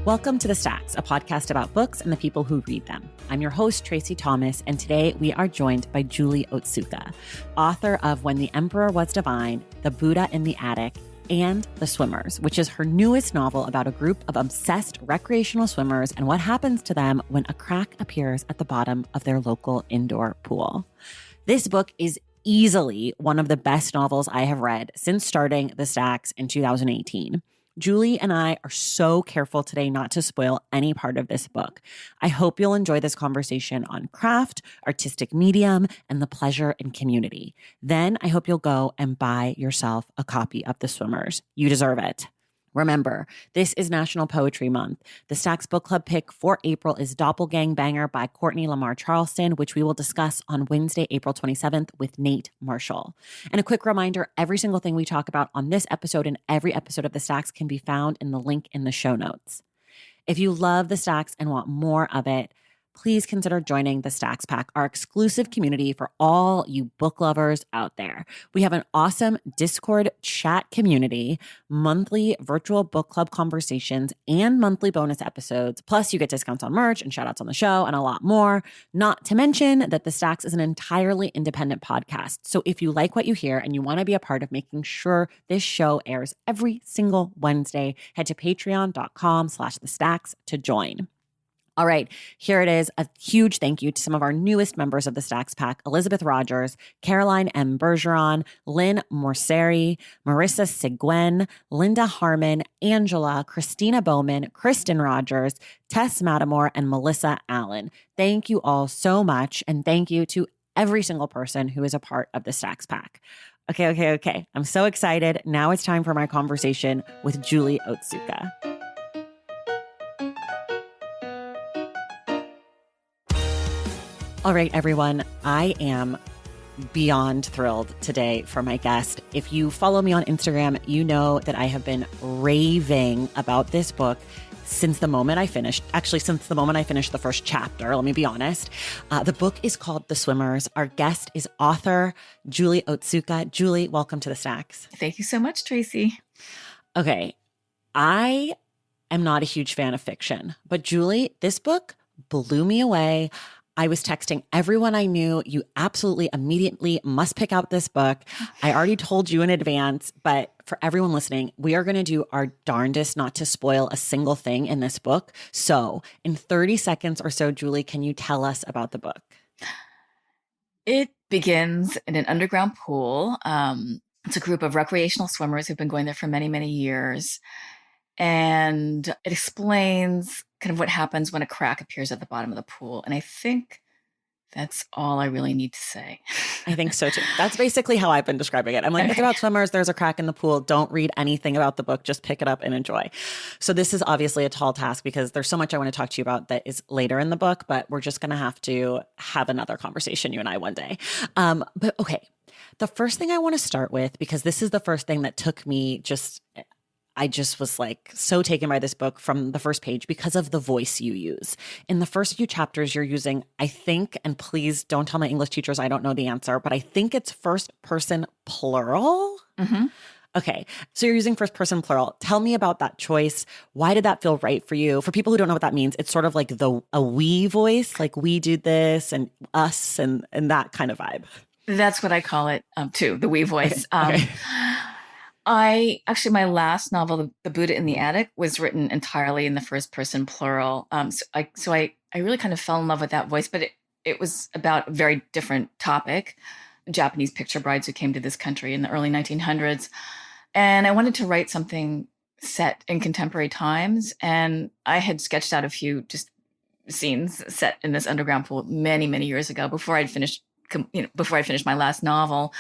Welcome to The Stacks, a podcast about books and the people who read them. I'm your host, Tracy Thomas, and today we are joined by Julie Otsuka, author of When the Emperor Was Divine, The Buddha in the Attic, and The Swimmers, which is her newest novel about a group of obsessed recreational swimmers and what happens to them when a crack appears at the bottom of their local indoor pool. This book is easily one of the best novels I have read since starting The Stacks in 2018. Julie and I are so careful today not to spoil any part of this book. I hope you'll enjoy this conversation on craft, artistic medium, and the pleasure in community. Then I hope you'll go and buy yourself a copy of The Swimmers. You deserve it. Remember, this is National Poetry Month. The Stacks Book Club pick for April is Doppelgang Banger by Courtney Lamar Charleston, which we will discuss on Wednesday, April 27th with Nate Marshall. And a quick reminder, every single thing we talk about on this episode and every episode of The Stacks can be found in the link in the show notes. If you love The Stacks and want more of it, please consider joining the Stacks Pack, our exclusive community for all you book lovers out there. We have an awesome Discord chat community, monthly virtual book club conversations, and monthly bonus episodes. Plus, you get discounts on merch and shout outs on the show and a lot more. Not to mention that the Stacks is an entirely independent podcast. So if you like what you hear and you want to be a part of making sure this show airs every single Wednesday, head to patreon.com/thestacks to join. All right, here it is. A huge thank you to some of our newest members of the Stacks Pack: Elizabeth Rogers, Caroline M. Bergeron, Lynn Morseri, Marissa Siguen, Linda Harmon, Angela, Christina Bowman, Kristen Rogers, Tess Matamore, and Melissa Allen. Thank you all so much, and thank you to every single person who is a part of the Stacks Pack. Okay. I'm so excited. Now it's time for my conversation with Julie Otsuka. All right, everyone, I am beyond thrilled today for my guest. If you follow me on Instagram, you know that I have been raving about this book since the moment I finished the first chapter. Let me be honest. The book is called The Swimmers. Our guest is author Julie Otsuka. Julie, welcome to The Stacks. Thank you so much, Tracy. Okay, I am not a huge fan of fiction, but Julie, this book blew me away. I was texting everyone I knew. You absolutely immediately must pick out this book. I already told you in advance, but for everyone listening, we are going to do our darndest not to spoil a single thing in this book. So in 30 seconds or so, Julie, can you tell us about the book? It begins in an underground pool. It's a group of recreational swimmers who've been going there for many, many years. And it explains kind of what happens when a crack appears at the bottom of the pool. And I think that's all I really need to say. I think so too. That's basically how I've been describing it. I'm like, It's about swimmers. There's a crack in the pool. Don't read anything about the book. Just pick it up and enjoy. So this is obviously a tall task because there's so much I want to talk to you about that is later in the book, but we're just going to have another conversation, you and I, one day. But okay, the first thing I want to start with, because this is the first thing that took me I just was like so taken by this book from the first page because of the voice you use. In the first few chapters, you're using, I think, and please don't tell my English teachers I don't know the answer, but I think it's first person plural. Mm-hmm. Okay, so you're using first person plural. Tell me about that choice. Why did that feel right for you? For people who don't know what that means, it's sort of like a we voice, like we do this and us and that kind of vibe. That's what I call it too, the we voice. Okay. My last novel, The Buddha in the Attic, was written entirely in the first person plural. So I really kind of fell in love with that voice, but it was about a very different topic, Japanese picture brides who came to this country in the early 1900s. And I wanted to write something set in contemporary times. And I had sketched out a few just scenes set in this underground pool many, many years ago before I'd finished my last novel.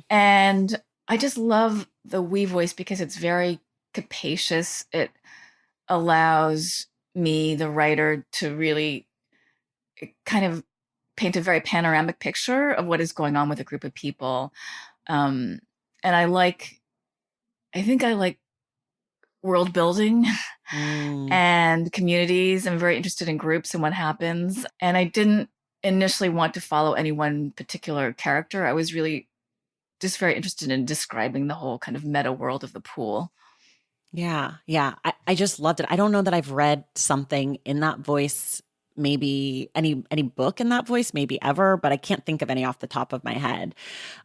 And I just love the we voice because it's very capacious. It allows me, the writer, to really kind of paint a very panoramic picture of what is going on with a group of people. And I think I like world building and communities. I'm very interested in groups and what happens. And I didn't initially want to follow any one particular character. I was really just very interested in describing the whole kind of meta world of the pool. Yeah. Yeah. I just loved it. I don't know that I've read something in that voice, maybe any book in that voice, maybe ever, but I can't think of any off the top of my head.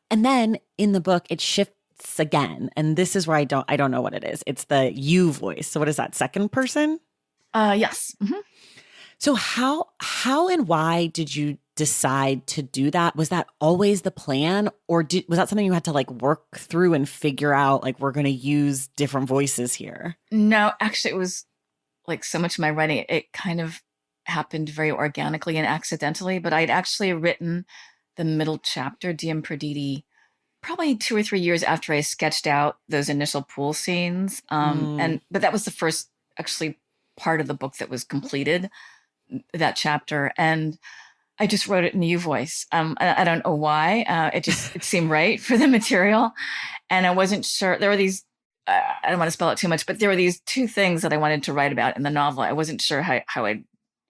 And then in the book, it shifts again. And this is where I don't know what it is. It's the you voice. So what is that? Second person? Yes. So how and why did you decide to do that? Was that always the plan, or was that something you had to like work through and figure out like we're going to use different voices here? No, actually, it was like so much of my writing, it kind of happened very organically and accidentally, but I'd actually written the middle chapter, Diem Perditi, probably 2 or 3 years after I sketched out those initial pool scenes. Mm, But that was the first actually part of the book that was completed, that chapter. And I just wrote it in U voice. I don't know why. It seemed right for the material. And I wasn't sure. There were these, I don't want to spell it too much, but there were these two things that I wanted to write about in the novel. I wasn't sure how I'd,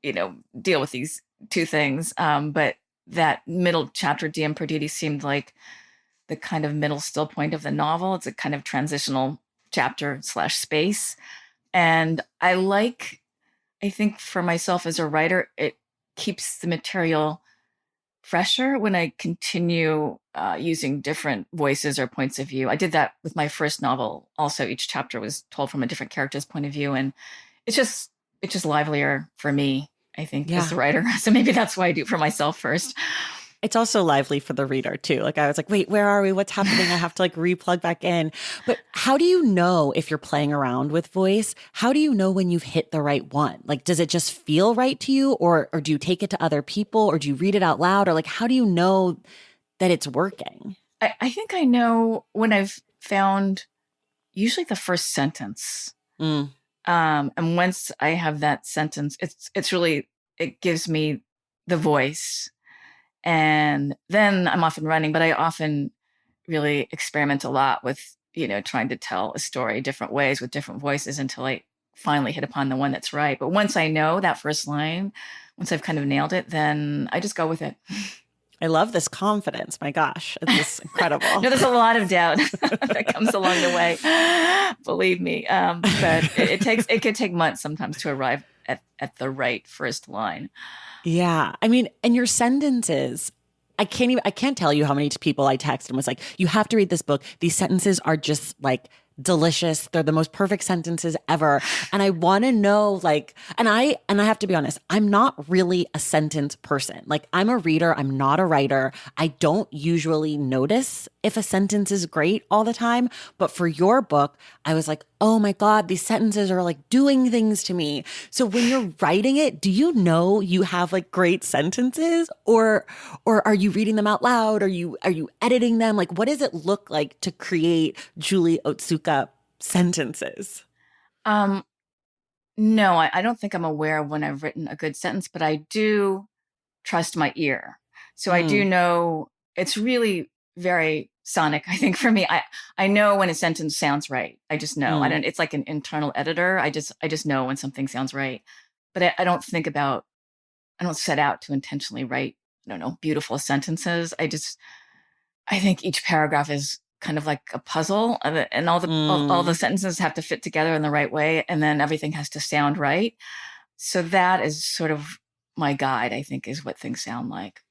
deal with these two things. But that middle chapter, Diem Perditi, seemed like the kind of middle still point of the novel. It's a kind of transitional chapter slash space. And I think for myself as a writer, it keeps the material fresher when I continue using different voices or points of view. I did that with my first novel. Also, each chapter was told from a different character's point of view, and it's just livelier for me, I think, as yeah. the writer. So maybe that's why I do it for myself first. It's also lively for the reader too. Like I was like, wait, where are we? What's happening? I have to like replug back in. But how do you know if you're playing around with voice? How do you know when you've hit the right one? Like, does it just feel right to you, or do you take it to other people, or do you read it out loud, or like how do you know that it's working? I think I know when I've found usually the first sentence. Mm, And once I have that sentence, it's really, it gives me the voice. And then I'm off and running, but I often really experiment a lot with, trying to tell a story different ways with different voices until I finally hit upon the one that's right. But once I know that first line, once I've kind of nailed it, then I just go with it. I love this confidence. My gosh, this is incredible. No, there's a lot of doubt that comes along the way, believe me. But it could take months sometimes to arrive at the right first line. Yeah. I mean, and your sentences, I can't tell you how many people I text and was like, you have to read this book. These sentences are just like delicious. They're the most perfect sentences ever. And I want to know like, and I have to be honest, I'm not really a sentence person. Like I'm a reader, I'm not a writer. I don't usually notice if a sentence is great all the time, but for your book, I was like, "Oh my God, these sentences are like doing things to me." So when you're writing it, do you know you have like great sentences, or are you reading them out loud? Are you editing them? Like what does it look like to create Julie Otsuka sentences? Um, no, I don't think I'm aware of when I've written a good sentence, but I do trust my ear. So I do Mm, know it's really very sonic, I think, for me. I know when a sentence sounds right. I just know. I mm, don't It's like an internal editor. I just know when something sounds right. But I don't set out to intentionally write, I don't know, beautiful sentences. I think each paragraph is kind of like a puzzle, and all the mm. sentences have to fit together in the right way, and then everything has to sound right. So that is sort of my guide, I think, is what things sound like.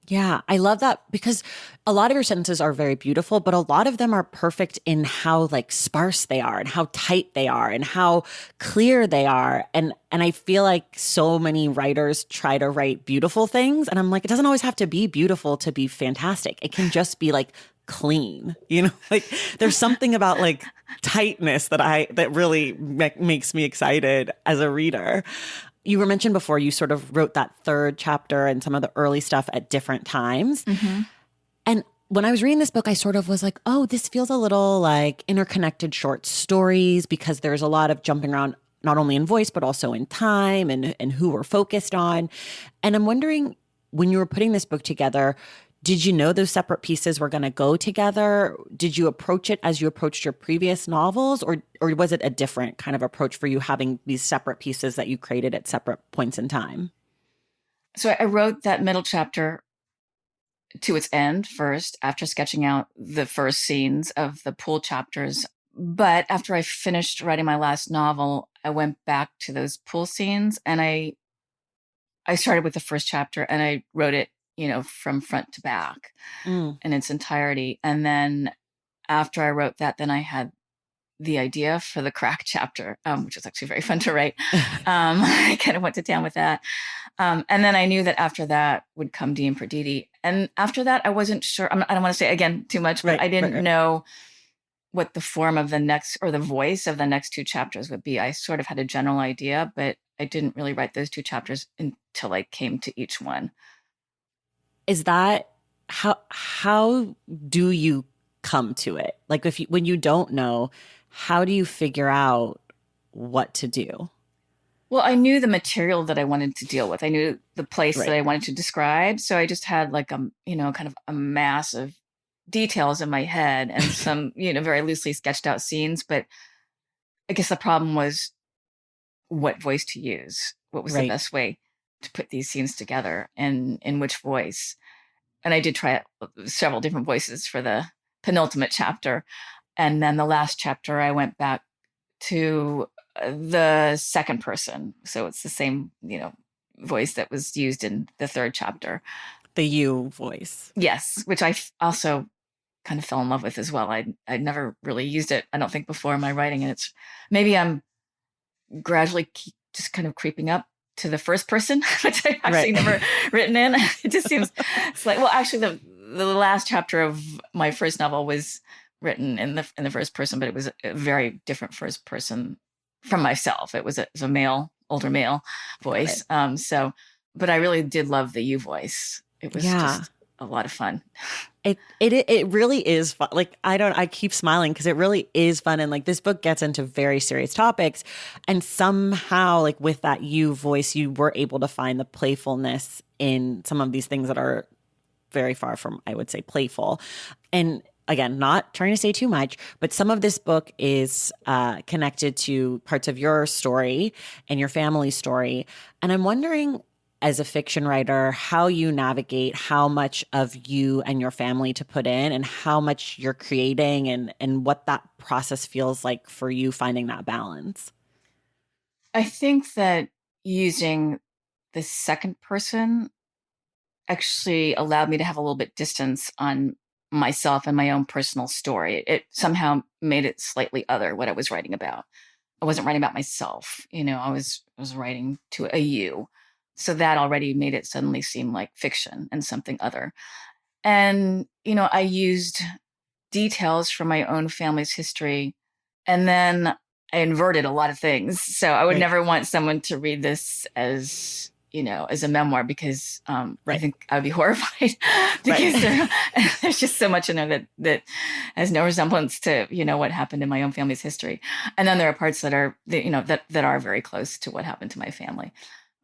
Yeah, I love that because a lot of your sentences are very beautiful, but a lot of them are perfect in how like sparse they are and how tight they are and how clear they are. And I feel like so many writers try to write beautiful things and I'm like it doesn't always have to be beautiful to be fantastic. It can just be like clean. You know, like there's something about like tightness that really makes me excited as a reader. You were mentioned before you sort of wrote that third chapter and some of the early stuff at different times. Hmm. And when I was reading this book, I sort of was like, oh, this feels a little like interconnected short stories because there's a lot of jumping around, not only in voice, but also in time and who we're focused on. And I'm wondering, when you were putting this book together, did you know those separate pieces were going to go together? Did you approach it as you approached your previous novels, or was it a different kind of approach for you having these separate pieces that you created at separate points in time? So I wrote that middle chapter to its end first, after sketching out the first scenes of the pool chapters. But after I finished writing my last novel, I went back to those pool scenes, and I started with the first chapter, and I wrote it, from front to back Mm. in its entirety. And then after I wrote that, then I had the idea for the crack chapter, which was actually very fun to write. I kind of went to town with that. And then I knew that after that would come D and Perditi. And after that, I wasn't sure. I don't want to say again too much, but Right, I right, didn't right. know what the form of the next, or the voice of the next two chapters would be. I sort of had a general idea, but I didn't really write those two chapters until I came to each one. Is that how do you come to it? Like when you don't know, how do you figure out what to do? Well, I knew the material that I wanted to deal with. I knew the place that Right. I wanted to describe. So I just had like kind of a mass of details in my head and some, very loosely sketched out scenes. But I guess the problem was what voice to use. What was the Right. best way to put these scenes together, and in which voice? And I did try several different voices for the penultimate chapter. And then the last chapter, I went back to the second person. So it's the same, voice that was used in the third chapter. The you voice. Yes, which I also kind of fell in love with as well. I'd never really used it, I don't think, before in my writing. And it's maybe I'm gradually just kind of creeping up to the first person, which I've actually Right. never written in. It just seems it's like, well, actually the last chapter of my first novel was written in the first person, but it was a very different first person from myself. It was a male, older male Got it. voice. But I really did love the you voice. It was Yeah. just a lot of fun. It really is fun. Like I keep smiling because it really is fun. And like this book gets into very serious topics. And somehow, like with that you voice, you were able to find the playfulness in some of these things that are very far from, I would say, playful. And again, not trying to say too much, but some of this book is connected to parts of your story and your family's story. And I'm wondering, as a fiction writer, how you navigate how much of you and your family to put in and how much you're creating and what that process feels like for you finding that balance. I think that using the second person actually allowed me to have a little bit distance on myself and my own personal story. It somehow made it slightly other what I was writing about. I wasn't writing about myself, I was writing to a you. So that already made it suddenly seem like fiction and something other. And I used details from my own family's history, and then I inverted a lot of things. So I would Right. never want someone to read this as a memoir, because I Right. think I would be horrified because Right. there's just so much in there that has no resemblance to what happened in my own family's history. And then there are parts that are that are very close to what happened to my family.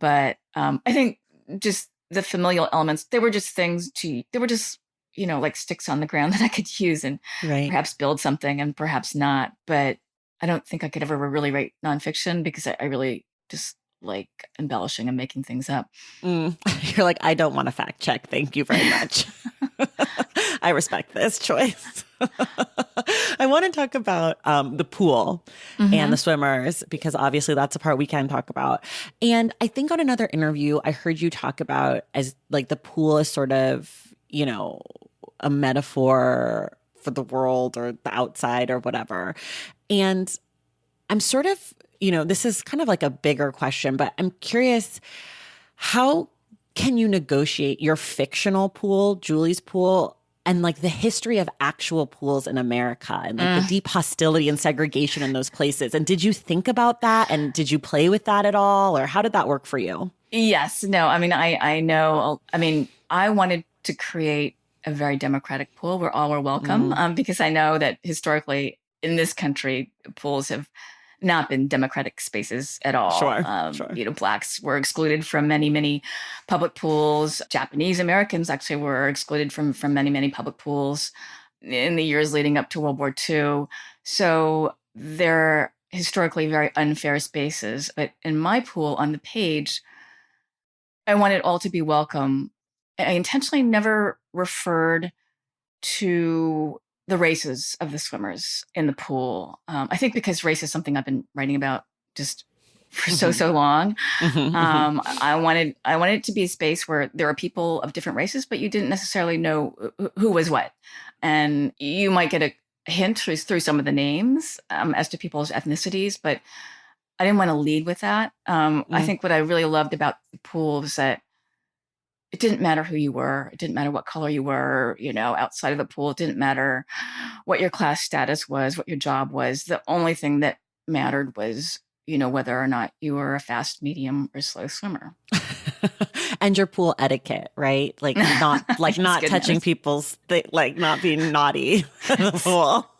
But I think just the familial elements, they were just like sticks on the ground that I could use and Right. perhaps build something and perhaps not. But I don't think I could ever really write nonfiction, because I really just like embellishing and making things up. Mm. You're like, I don't want to fact check. Thank you very much. I respect this choice. I want to talk about the pool and Hmm. the swimmers, because obviously that's a part we can talk about. And I think on another interview, I heard you talk about as like the pool is sort of, a metaphor for the world or the outside or whatever. And I'm sort of, this is kind of like a bigger question, but I'm curious, how can you negotiate your fictional pool, Julie's pool, and like the history of actual pools in America and like the deep hostility and segregation in those places? And did you think about that? And did you play with that at all? Or how did that work for you? Yes. No, I mean, I know. I mean, I wanted to create a very democratic pool where all were welcome, Mm, because I know that historically in this country, pools have not been democratic spaces at all. sure, sure. Blacks were excluded from many, many public pools. Japanese Americans actually were excluded from many, many public pools in the years leading up to World War II. So they're historically very unfair spaces. But in my pool on the page, I want it all to be welcome. I intentionally never referred to the races of the swimmers in the pool. I think because race is something I've been writing about just for so long. I wanted it to be a space where there are people of different races, but you didn't necessarily know who was what, and you might get a hint through some of the names as to people's ethnicities, but I didn't want to lead with that. I think what I really loved about the pool was that it didn't matter who you were. It didn't matter what color you were, outside of the pool. It didn't matter what your class status was, what your job was. The only thing that mattered was, whether or not you were a fast, medium, or slow swimmer. And your pool etiquette, right? Like not not goodness. touching people's like not being naughty in the pool.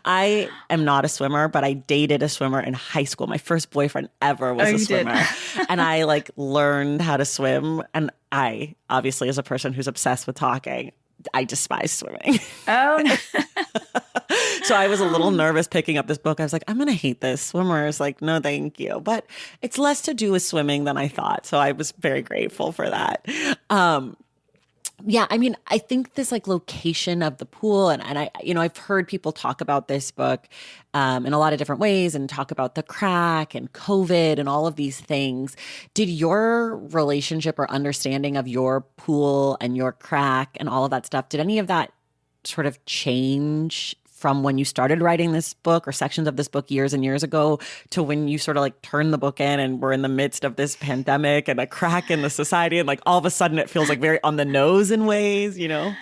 I am not a swimmer, but I dated a swimmer in high school. My first boyfriend ever was a swimmer. And I like learned how to swim. And I, obviously, as a person who's obsessed with talking, I despise swimming. Oh, no. So I was a little nervous picking up this book. I was like, I'm going to hate this. Swimmers, like, no, thank you. But it's less to do with swimming than I thought. So I was very grateful for that. Yeah, I mean, I think this like location of the pool, and I, I've heard people talk about this book in a lot of different ways and talk about the crack and COVID and all of these things. Did your relationship or understanding of your pool and your crack and all of that stuff, did any of that sort of change from when you started writing this book or sections of this book years and years ago to when you sort of like turned the book in and we're in the midst of this pandemic and a crack in the society, and like all of a sudden it feels like very on the nose in ways, Yeah,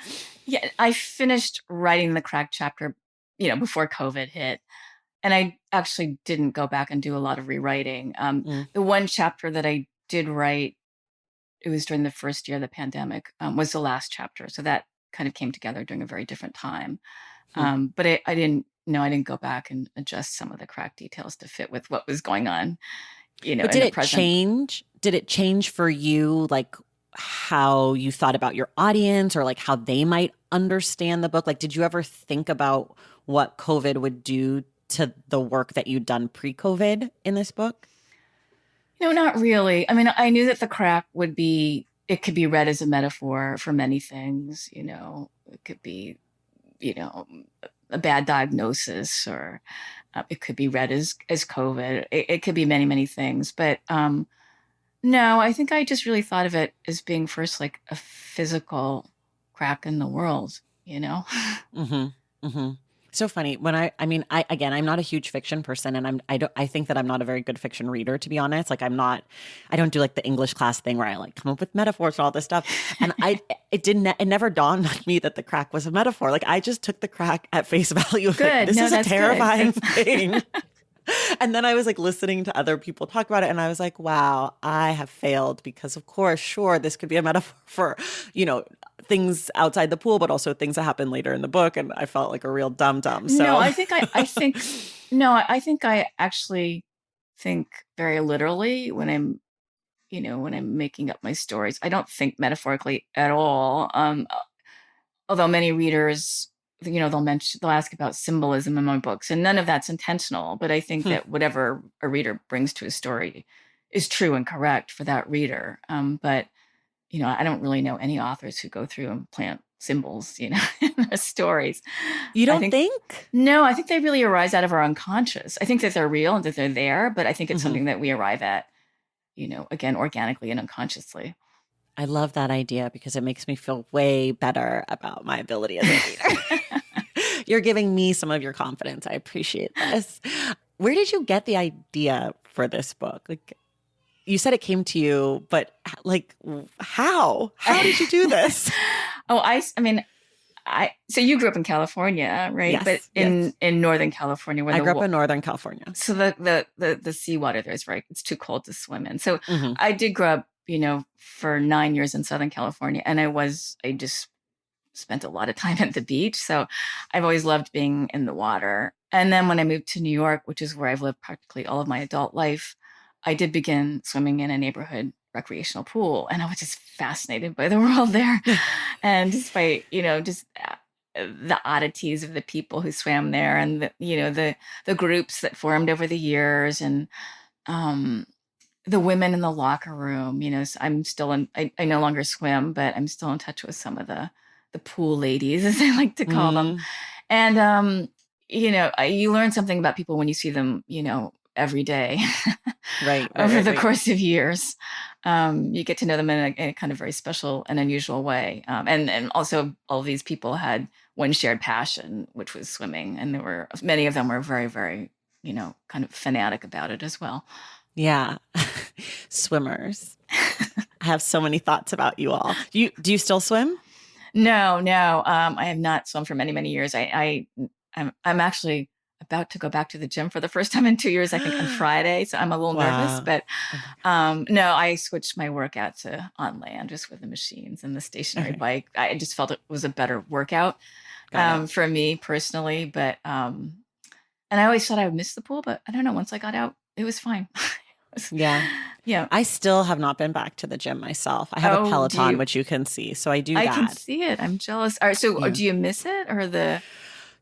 I finished writing the crack chapter, before COVID hit. And I actually didn't go back and do a lot of rewriting. The one chapter that I did write, it was during the first year of the pandemic, was the last chapter. So that kind of came together during a very different time. But I didn't go back and adjust some of the crack details to fit with what was going on, But did it change? Did it change for you, like how you thought about your audience or like how they might understand the book? Like, did you ever think about what COVID would do to the work that you'd done pre-COVID in this book? No, not really. I mean, I knew that the crack it could be read as a metaphor for many things, it could be a bad diagnosis, or it could be read as COVID. It could be many, many things. But no, I think I just really thought of it as being first like a physical crack in the world, Mm-hmm. Mm-hmm. So funny. When I'm not a huge fiction person, and I think that I'm not a very good fiction reader, to be honest. Like I don't do like the English class thing where I like come up with metaphors and all this stuff. And it never dawned on me that the crack was a metaphor. Like I just took the crack at face value. Good. Like, this is a terrifying good. thing. And then I was like listening to other people talk about it, and I was like, wow, I have failed, because of course, sure, this could be a metaphor for, things outside the pool, but also things that happen later in the book. And I felt like a real dum-dum. So no, I think I actually think very literally when I'm making up my stories. I don't think metaphorically at all. Although many readers, they'll ask about symbolism in my books, and none of that's intentional. But I think that whatever a reader brings to a story is true and correct for that reader. But I don't really know any authors who go through and plant symbols, in their stories. You don't think? No, I think they really arise out of our unconscious. I think that they're real and that they're there, but I think it's something that we arrive at, again, organically and unconsciously. I love that idea because it makes me feel way better about my ability as a reader. You're giving me some of your confidence. I appreciate this. Where did you get the idea for this book? Like, you said it came to you, but like, how? How did you do this? So you grew up in California, right? Yes, but in Northern California, where I grew up in Northern California. So the seawater there is it's too cold to swim in. So I did grow up, for 9 years in Southern California, and I just spent a lot of time at the beach. So I've always loved being in the water. And then when I moved to New York, which is where I've lived practically all of my adult life, I did begin swimming in a neighborhood recreational pool, and I was just fascinated by the world there, and just by the oddities of the people who swam there, and the groups that formed over the years, and the women in the locker room. So I'm still I no longer swim, but I'm still in touch with some of the the pool ladies, as I like to call them. Mm, And, you learn something about people when you see them, every day right, right, over right, the right. course of years. You get to know them in a kind of very special and unusual way. And also all these people had one shared passion, which was swimming. And many of them were very, very, kind of fanatic about it as well. Yeah. Swimmers. I have so many thoughts about you all. Do you still swim? No, no. I have not swum for many, many years. I'm actually about to go back to the gym for the first time in 2 years, I think on Friday. So I'm a little nervous, Wow. but Oh my no, I switched my workout to on land just with the machines and the God. stationary Okay. bike. I just felt it was a better workout Got it. for me personally. But and I always thought I would miss the pool, but I don't know. Once I got out, it was fine. It was- Yeah. yeah. I still have not been back to the gym myself. I have a Oh, do Peloton, you? which you can see. So I do I can that. see it. I'm jealous. All right. So, Yeah. do you miss it or the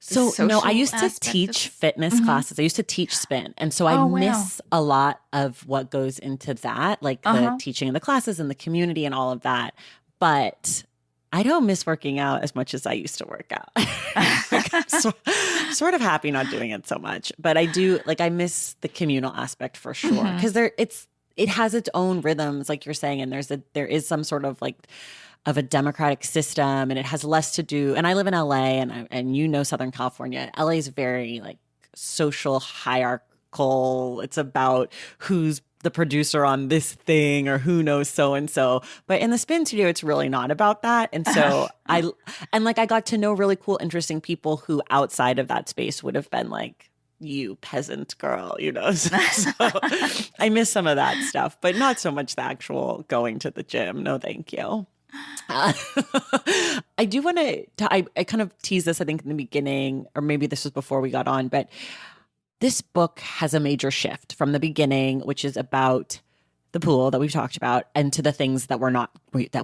So no, I social used to aspect of teach it? fitness Hmm. classes. I used to teach spin. And so I Oh, wow. miss a lot of what goes into that, like the Uh-huh. teaching of the classes and the community and all of that. But I don't miss working out as much as I used to work out. Like, I'm sort of happy not doing it so much, but I do like I miss the communal aspect for sure Hmm. because it has its own rhythms, like you're saying, and there is some sort of like of a democratic system, and it has less to do. And I live in LA, and Southern California. LA is very like social hierarchical. It's about who's the producer on this thing or who knows so and so. But in the spin studio, it's really not about that. And so I got to know really cool, interesting people who outside of that space would have been like, you peasant girl, So I miss some of that stuff, but not so much the actual going to the gym. No, thank you. Uh, I do want I kind of teased this, I think, in the beginning, or maybe this was before we got on, but this book has a major shift from the beginning, which is about the pool that we've talked about, and to the things that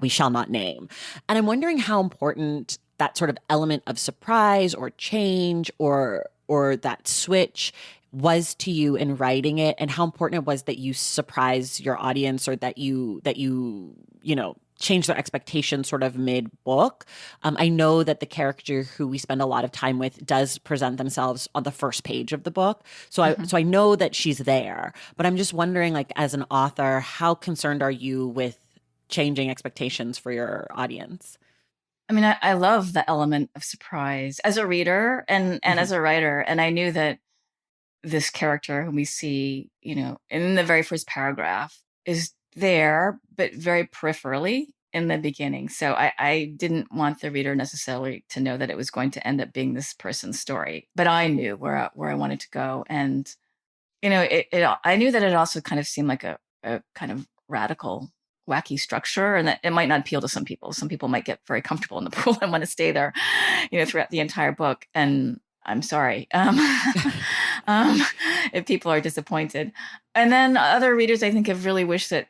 we shall not name. And I'm wondering how important that sort of element of surprise or change or that switch was to you in writing it, and how important it was that you surprise your audience, or that you change their expectations sort of mid book. I know that the character who we spend a lot of time with does present themselves on the first page of the book. So I Hmm. so I know that she's there, but I'm just wondering, like, as an author, how concerned are you with changing expectations for your audience? I mean, I love the element of surprise as a reader and Mhm. as a writer. And I knew that this character whom we see, in the very first paragraph is there, but very peripherally in the beginning. So I didn't want the reader necessarily to know that it was going to end up being this person's story, but I knew where I wanted to go. And, I knew that it also kind of seemed like a kind of radical, wacky structure, and that it might not appeal to some people. Some people might get very comfortable in the pool and want to stay there, throughout the entire book. And I'm sorry. Um, if people are disappointed. And then other readers, I think, have really wished that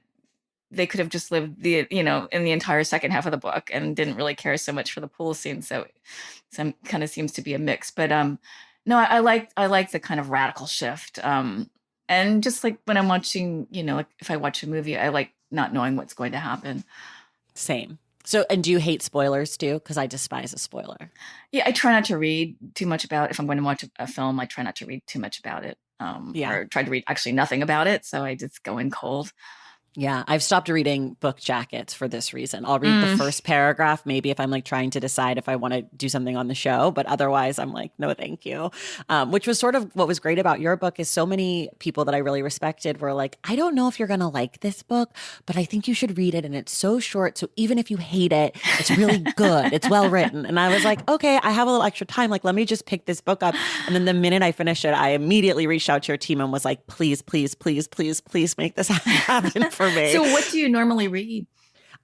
they could have just lived in the entire second half of the book and didn't really care so much for the pool scene. So some kind of seems to be a mix. But no, I like the kind of radical shift. And just like when I'm watching, like if I watch a movie, I like not knowing what's going to happen. Same. So, and do you hate spoilers too? Because I despise a spoiler. Yeah, I try not to read too much about if I'm going to watch a film. I try not to read too much about it, Yeah. or try to read actually nothing about it. So I just go in cold. Yeah, I've stopped reading book jackets for this reason. I'll read the Mm. first paragraph, maybe if I'm like trying to decide if I want to do something on the show, but otherwise I'm like, no, thank you. Which was sort of what was great about your book is so many people that I really respected were like, I don't know if you're going to like this book, but I think you should read it. And it's so short. So even if you hate it, it's really good. It's well written. And I was like, okay, I have a little extra time. Like, let me just pick this book up. And then the minute I finished it, I immediately reached out to your team and was like, please, please, please, please, please make this happen for me. So what do you normally read?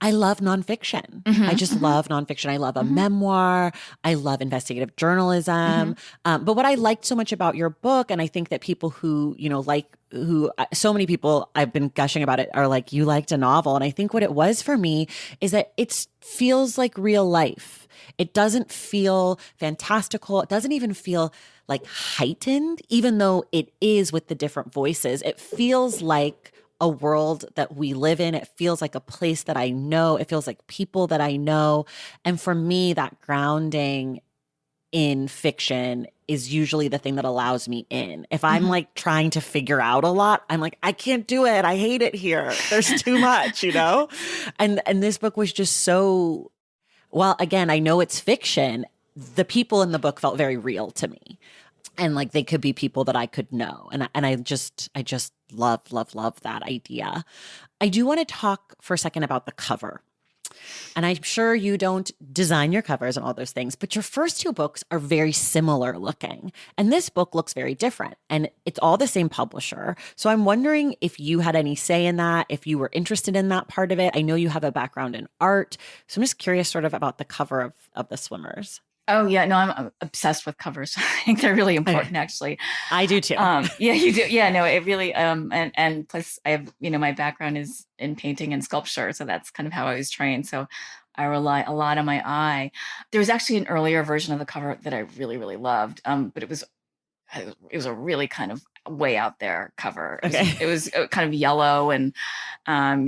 I love nonfiction. I Hmm. just Hmm. love nonfiction. I love a Hmm. memoir. I love investigative Hmm. journalism. But what I liked so much about your book, and I think that people who, so many people I've been gushing about it are like, you liked a novel. And I think what it was for me is that it feels like real life. It doesn't feel fantastical. It doesn't even feel like heightened, even though it is with the different voices. It feels like a world that we live in. It feels like a place that I know. It feels like people that I know. And for me, that grounding in fiction is usually the thing that allows me in. If I'm like trying to figure out a lot, I'm like, I can't do it. I hate it here. There's too much, you know? And this book was just so, well, again, I know it's fiction. The people in the book felt very real to me. And like they could be people that I could know. And I just love that idea. I do want to talk for a second about the cover. And I'm sure you don't design your covers and all those things, but your first two books are very similar looking. And this book looks very different. And it's all the same publisher. So I'm wondering if you had any say in that, if you were interested in that part of it. I know you have a background in art. So I'm just curious sort of about the cover of The Swimmers. Oh yeah, no, I'm obsessed with covers. I think they're really important, actually. I do too. Yeah, you do. Yeah, no, it really. And plus, I have my background is in painting and sculpture, so that's kind of how I was trained. So I rely a lot on my eye. There was actually an earlier version of the cover that I really loved, but it was a really kind of way out there cover. It was kind of yellow, and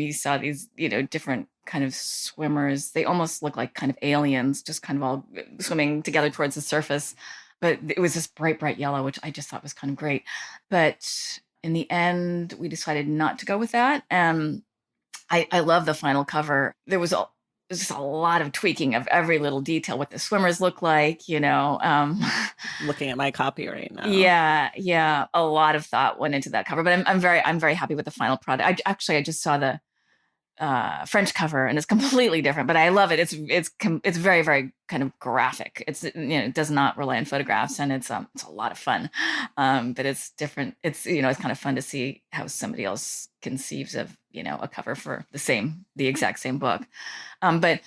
you saw these different kind of swimmers. They almost look like kind of aliens, just kind of all swimming together towards the surface. But it was this bright yellow, which I just thought was kind of great. But in the end, we decided not to go with that. I love the final cover. There was just a lot of tweaking of every little detail, what the swimmers look like, Looking at my copy right now. Yeah. A lot of thought went into that cover, but I'm very happy with the final product. I just saw the French cover, and it's completely different, but I love it. It's very kind of graphic. It does not rely on photographs, and it's a lot of fun. But it's different. It's kind of fun to see how somebody else conceives of a cover for the exact same book. But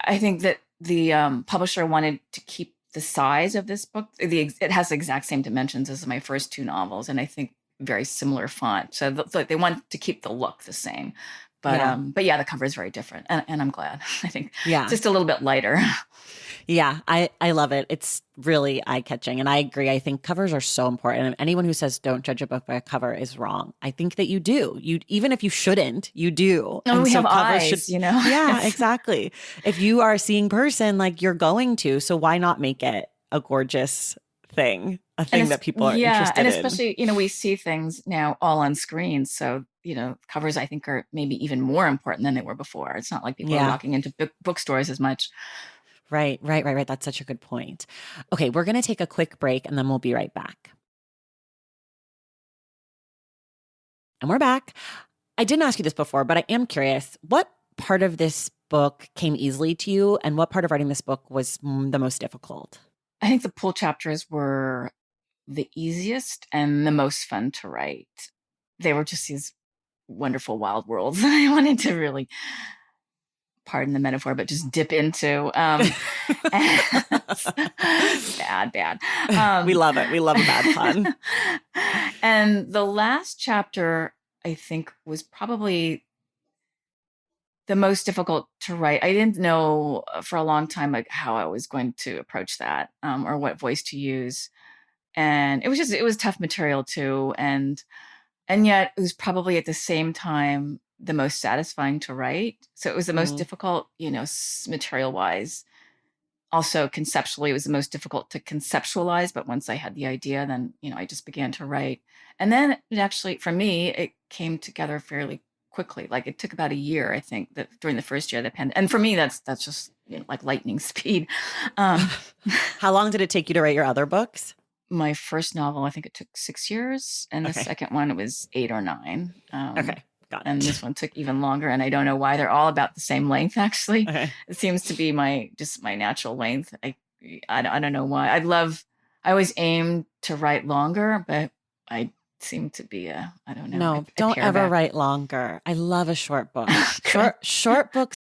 I think that the publisher wanted to keep the size of this book. It has the exact same dimensions as my first two novels, and I think very similar font. So they want to keep the look the same. But yeah, the cover is very different, and I'm glad. I think just a little bit lighter. Yeah, I love it. It's really eye-catching, and I agree. I think covers are so important, and anyone who says don't judge a book by a cover is wrong. I think that you do. Even if you shouldn't, you do. And we have eyes, Yeah, exactly. If you are a seeing person, like you're going to, so why not make it a gorgeous thing? A thing that people are interested in. And especially, we see things now all on screen. So, covers I think are maybe even more important than they were before. It's not like people are walking into bookstores as much. Right. That's such a good point. Okay, we're going to take a quick break and then we'll be right back. And we're back. I didn't ask you this before, but I am curious, what part of this book came easily to you, and what part of writing this book was the most difficult? I think the pool chapters were the easiest and the most fun to write. They were just these wonderful wild worlds that I wanted to really, pardon the metaphor, but just dip into. Bad. We love it. We love a bad pun. And the last chapter, I think, was probably the most difficult to write. I didn't know for a long time how I was going to approach that, or what voice to use. And it was tough material too. And yet it was probably at the same time the most satisfying to write. So it was the most difficult, material wise. Also conceptually, it was the most difficult to conceptualize. But once I had the idea, then, I just began to write. And then it actually, for me, it came together fairly quickly. Like it took about a year, I think, that during the first year of the pandemic. And for me, that's just like lightning speed. How long did it take you to write your other books? My first novel, I think it took 6 years. And the second one, it was 8 or 9. Okay, got it. And this one took even longer. And I don't know why. They're all about the same length, actually. Okay. It seems to be my natural length. I don't know why. I always aim to write longer, but I seem to be I don't know. No, don't ever write longer. I love a short book. Short books.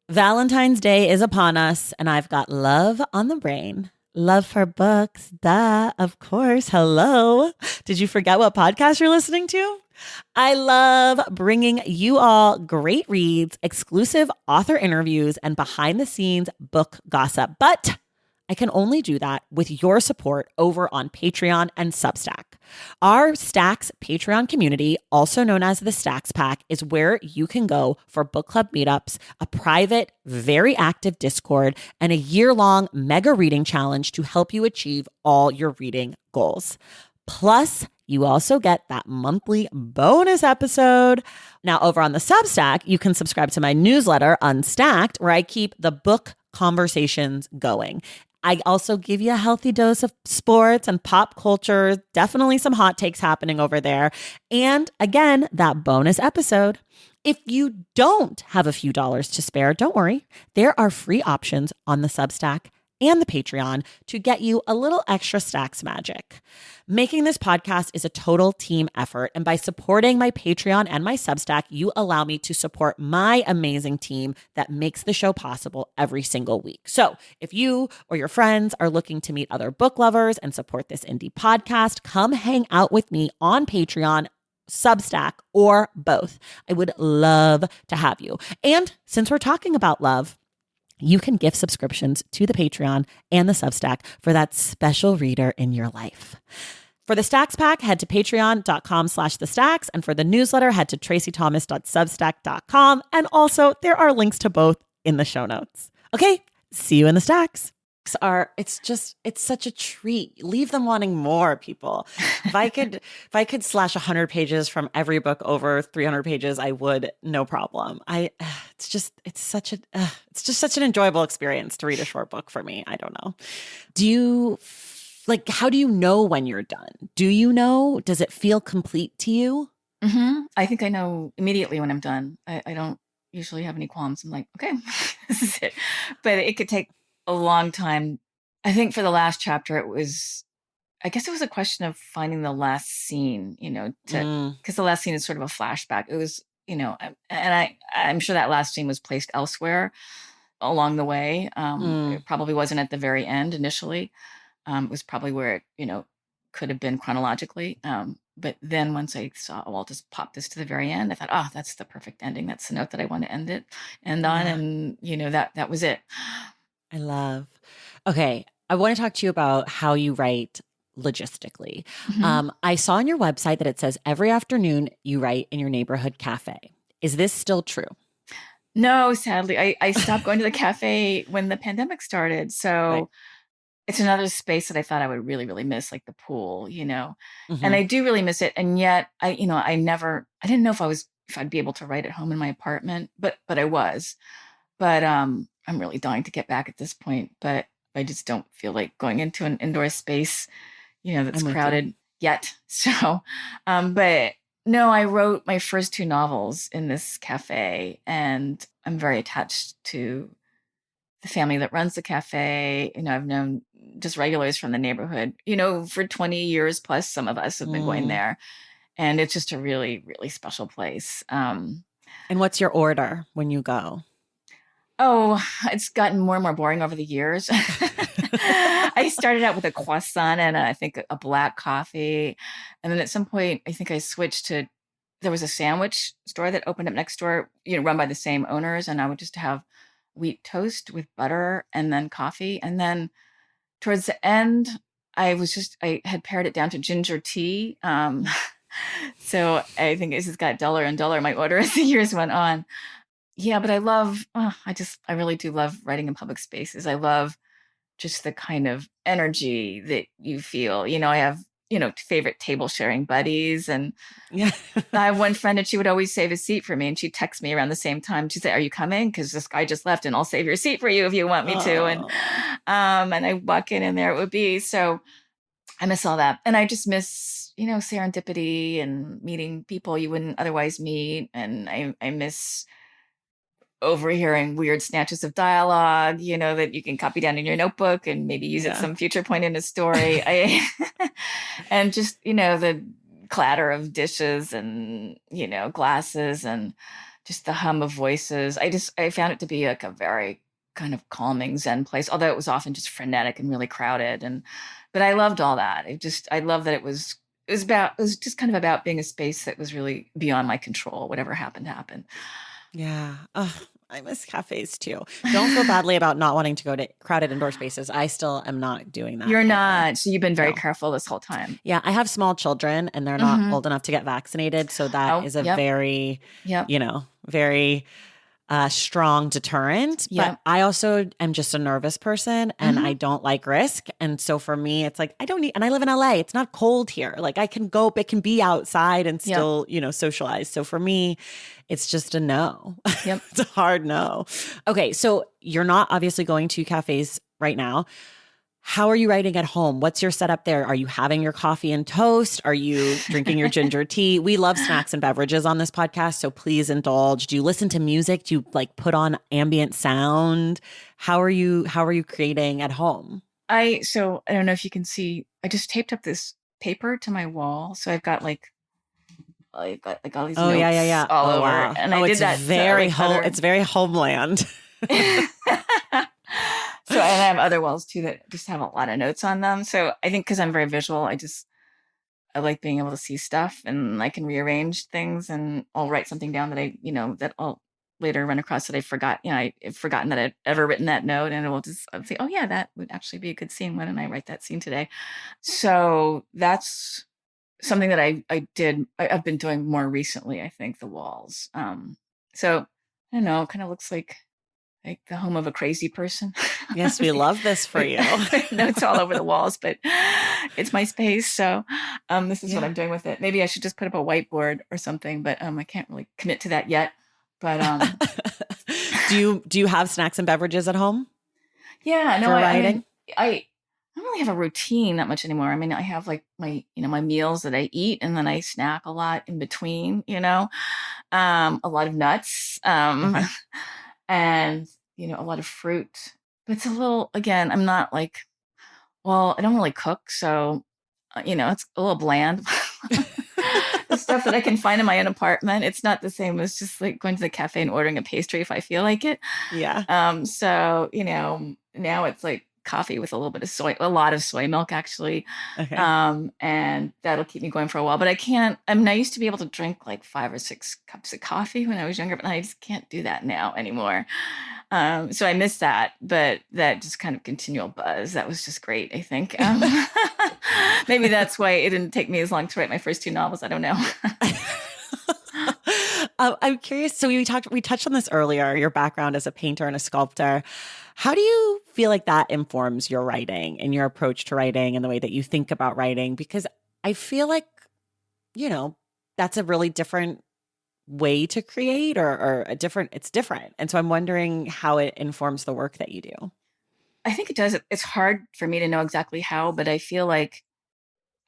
Valentine's Day is upon us, and I've got love on the brain. Love for books. Duh, of course. Hello. Did you forget what podcast you're listening to? I love bringing you all great reads, exclusive author interviews, and behind the scenes book gossip. But I can only do that with your support over on Patreon and Substack. Our Stacks Patreon community, also known as the Stacks Pack, is where you can go for book club meetups, a private, very active Discord, and a year-long mega reading challenge to help you achieve all your reading goals. Plus, you also get that monthly bonus episode. Now, over on the Substack, you can subscribe to my newsletter, Unstacked, where I keep the book conversations going. I also give you a healthy dose of sports and pop culture, definitely some hot takes happening over there. And again, that bonus episode. If you don't have a few dollars to spare, don't worry. There are free options on the Substack and the Patreon to get you a little extra Stacks magic. Making this podcast is a total team effort, and by supporting my Patreon and my Substack, you allow me to support my amazing team that makes the show possible every single week. So if you or your friends are looking to meet other book lovers and support this indie podcast, come hang out with me on Patreon, Substack, or both. I would love to have you. And since we're talking about love, you can gift subscriptions to the Patreon and the Substack for that special reader in your life. For the Stacks Pack, head to patreon.com/thestacks. And for the newsletter, head to tracythomas.substack.com. And also, there are links to both in the show notes. Okay, see you in the Stacks. It's such a treat. Leave them wanting more, people. If I could slash 100 pages from every book over 300 pages, I would, no problem. It's just such an enjoyable experience to read a short book for me. I don't know. How do you know when you're done? Do you know? Does it feel complete to you? I think I know immediately when I'm done. I don't usually have any qualms. I'm like, okay, this is it. But it could take a long time. I think for the last chapter, I guess it was a question of finding the last scene, because the last scene is sort of a flashback. It was, I'm sure that last scene was placed elsewhere along the way. It probably wasn't at the very end initially. It was probably where it, could have been chronologically. But then once I saw, I'll just pop this to the very end, I thought, oh, that's the perfect ending. That's the note that I want to end on. And, that was it. I love. Okay, I want to talk to you about how you write logistically. I saw on your website that it says every afternoon you write in your neighborhood cafe. Is this still true? No, sadly, I stopped going to the cafe when the pandemic started. So Right. it's another space that I thought I would really, really miss, like the pool, Mm-hmm. and I do really miss it. And yet I didn't know if I'd be able to write at home in my apartment, but I was. But I'm really dying to get back at this point, but I just don't feel like going into an indoor space, that's crowded yet. So, but no, I wrote my first 2 novels in this cafe, and I'm very attached to the family that runs the cafe. I've known just regulars from the neighborhood, for 20 years plus. Some of us have been going there, and it's just a really, really special place. And what's your order when you go? Oh, it's gotten more and more boring over the years. I started out with a croissant and I think a black coffee. And then at some point, I think I switched to, there was a sandwich store that opened up next door, run by the same owners. And I would just have wheat toast with butter and then coffee. And then towards the end, I had pared it down to ginger tea. So I think it's just got duller and duller, my order as the years went on. Yeah, but I really do love writing in public spaces. I love just the kind of energy that you feel. I have, favorite table sharing buddies. And Yeah. I have one friend and she would always save a seat for me. And she'd text me around the same time. She'd say, "Are you coming? Because this guy just left and I'll save your seat for you if you want me to." And I walk in and there it would be. So I miss all that. And I just miss, serendipity and meeting people you wouldn't otherwise meet. And I miss overhearing weird snatches of dialogue, that you can copy down in your notebook and maybe use at some future point in a story. And just, the clatter of dishes and, glasses and just the hum of voices. I found it to be like a very kind of calming Zen place, although it was often just frenetic and really crowded. But I loved all that. I love that it was just kind of about being a space that was really beyond my control. Whatever happened, happened. Yeah. I miss cafes too. Don't feel badly about not wanting to go to crowded indoor spaces. I still am not doing that You're either. not. So you've been very No. careful this whole time. Yeah, I have small children and they're not Hmm. old enough to get vaccinated. So that Oh, is a yep. very, Yep. very strong deterrent. But Yep. I also am just a nervous person and I Hmm. don't like risk. And so for me, it's like, I don't need, and I live in LA. It's not cold here. Like I can go, it can be outside and Yep. still, socialize. So for me, it's just a no. Yep. It's a hard no. Okay. So you're not obviously going to cafes right now. How are you writing at home? What's your setup there? Are you having your coffee and toast? Are you drinking your ginger tea? We love snacks and beverages on this podcast, so please indulge. Do you listen to music? Do you like put on ambient sound? How are you creating at home? So I don't know if you can see, I just taped up this paper to my wall. So I've got like all these Oh yeah, yeah, notes yeah. all Oh over. wow. And I Oh, did it's that to very like other it's very homeland. So, and I have other walls too that just have a lot of notes on them. So I think because I'm very visual, I like being able to see stuff and I can rearrange things and I'll write something down that I'll later run across that I forgot. I've forgotten that I'd ever written that note, and I'll say, oh yeah, that would actually be a good scene. Why don't I write that scene today? So that's something that I've been doing more recently, I think, the walls. So I don't know, it kind of looks like the home of a crazy person. Yes, we love this for you. Notes all over the walls, but it's my space. So this is what Yeah. I'm doing with it. Maybe I should just put up a whiteboard or something, but I can't really commit to that yet. But Do you have snacks and beverages at home yeah, no, for I mean, writing? I don't really have a routine that much anymore. I mean, I have like my meals that I eat, and then I snack a lot in between, a lot of nuts, Okay. and, a lot of fruit. But it's a little, again, I'm not like, well, I don't really cook. So, it's a little bland. The stuff that I can find in my own apartment, it's not the same as just like going to the cafe and ordering a pastry if I feel like it. Yeah. So, now it's like coffee with a lot of soy milk actually. Okay. And that'll keep me going for a while. But I used to be able to drink like 5 or 6 cups of coffee when I was younger, but I just can't do that now anymore. So I miss that, but that just kind of continual buzz, that was just great, I think. Maybe that's why it didn't take me as long to write my first 2 novels. I don't know. I'm curious. So we touched on this earlier, your background as a painter and a sculptor. How do you feel like that informs your writing and your approach to writing and the way that you think about writing? Because I feel like, that's a really different way to create or it's different. And so I'm wondering how it informs the work that you do. I think it does. It's hard for me to know exactly how, but I feel like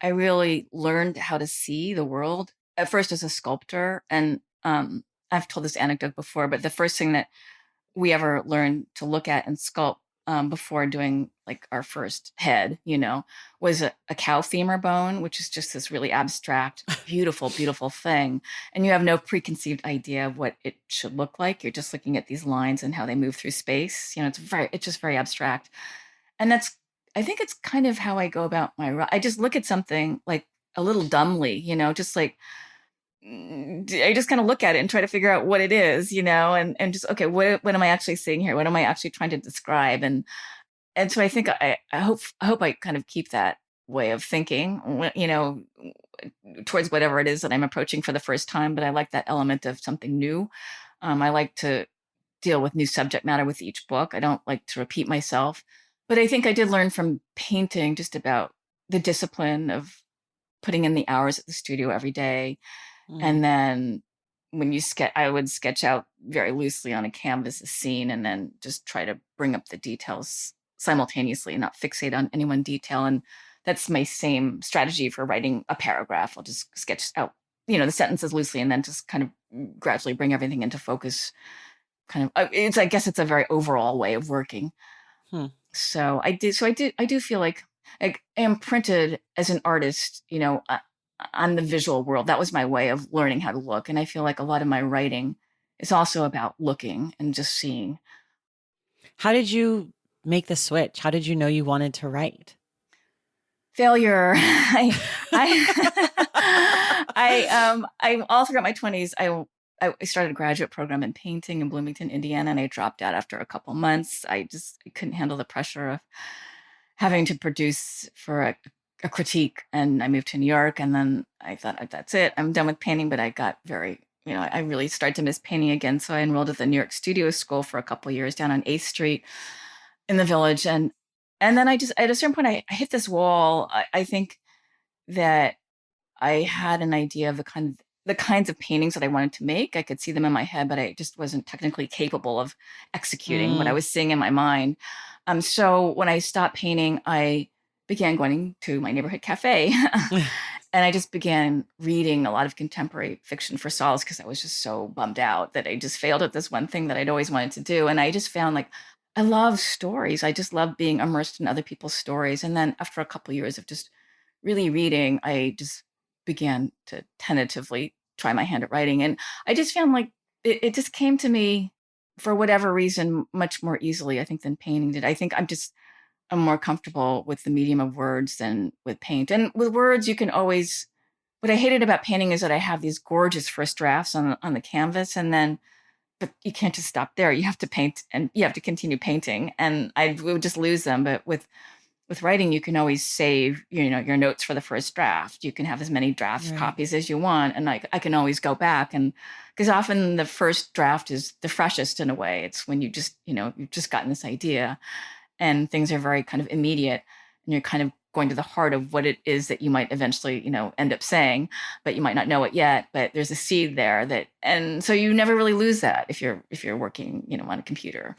I really learned how to see the world at first as a sculptor. And I've told this anecdote before, but the first thing that we ever learned to look at and sculpt before doing like our first head, was a cow femur bone, which is just this really abstract, beautiful, beautiful thing. And you have no preconceived idea of what it should look like. You're just looking at these lines and how they move through space. It's just very abstract. And I think it's kind of how I go about I just look at something like a little dumbly, just like, I just kind of look at it and try to figure out what it is, and just, okay, what am I actually seeing here? What am I actually trying to describe? And so I think I hope I kind of keep that way of thinking, towards whatever it is that I'm approaching for the first time. But I like that element of something new. I like to deal with new subject matter with each book. I don't like to repeat myself. But I think I did learn from painting just about the discipline of putting in the hours at the studio every day. Mm. And then I would sketch out very loosely on a canvas a scene and then just try to bring up the details simultaneously and not fixate on any one detail. And that's my same strategy for writing a paragraph. I'll just sketch out, the sentences loosely and then just kind of gradually bring everything into focus. I guess it's a very overall way of working. Hmm. I do feel like I am printed as an artist, on the visual world. That was my way of learning how to look. And I feel like a lot of my writing is also about looking and just seeing. How did you make the switch? How did you know you wanted to write? Failure. I all throughout my 20s, I started a graduate program in painting in Bloomington, Indiana, and I dropped out after a couple months. I couldn't handle the pressure of having to produce for a critique, and I moved to New York. And then I thought, that's it, I'm done with painting. But I got very, I really started to miss painting again. So I enrolled at the New York Studio School for a couple of years down on 8th Street in the Village. And then I just, at a certain point, I hit this wall. I think that I had an idea of the kinds of paintings that I wanted to make. I could see them in my head, but I just wasn't technically capable of executing what I Mm. was seeing in my mind. So when I stopped painting, I began going to my neighborhood cafe. And I just began reading a lot of contemporary fiction for solace, because I was just so bummed out that I just failed at this one thing that I'd always wanted to do. And I just found, like, I love stories. I just love being immersed in other people's stories. And then after a couple of years of just really reading, I just began to tentatively try my hand at writing. And I just found like it just came to me, for whatever reason, much more easily, I think, than painting did. I think I'm more comfortable with the medium of words than with paint. And with words, you can always, what I hated about painting is that I have these gorgeous first drafts on the canvas, and then, but you can't just stop there. You have to paint, and you have to continue painting, and I would just lose them. But with writing, you can always save, your notes for the first draft. You can have as many draft Right. copies as you want. And I can always go back, and because often the first draft is the freshest in a way. It's when you've just gotten this idea, and things are very kind of immediate, and you're kind of going to the heart of what it is that you might eventually, end up saying, but you might not know it yet. But there's a seed there and so you never really lose that if you're working, on a computer.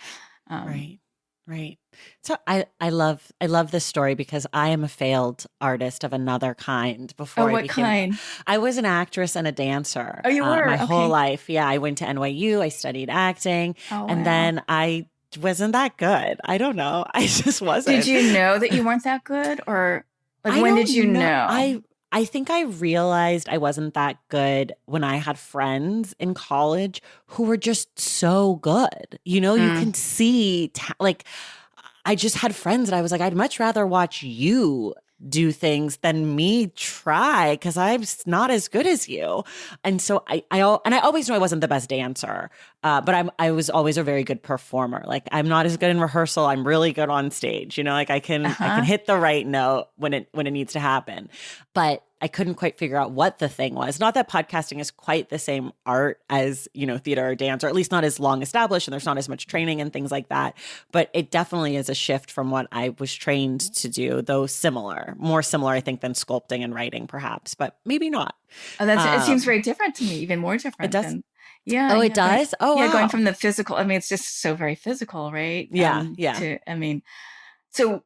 Um, Right. Right. So I love this story because I am a failed artist of another kind oh, before I what became kind? I was an actress and a dancer Oh, you my were? whole Okay. life. Yeah, I went to NYU, I studied acting, Oh, and wow. then I wasn't that good. I don't know. I just Did wasn't. you know that you weren't that good? Or, like, I when did you don't know. know? I think I realized I wasn't that good when I had friends in college who were just so good. You Mm. can see like I just had friends that I was like, I'd much rather watch you do things than me try because not as good as you. And so I always knew I wasn't the best dancer, but I was always a very good performer. Like I'm not as good in rehearsal. I'm really good on stage. Like I can Uh-huh. hit the right note when it needs to happen. But I couldn't quite figure out what the thing was. Not that podcasting is quite the same art as, theater or dance, or at least not as long established, and there's not as much training and things like that. But it definitely is a shift from what I was trained to do, though more similar, I think, than sculpting and writing, perhaps, but maybe not. Oh, it seems Um, very different to me, even more it different does. than, yeah, Oh, it yeah, does? Oh, going wow. from the physical. I mean, it's just so very physical, right? Yeah, yeah. I mean, so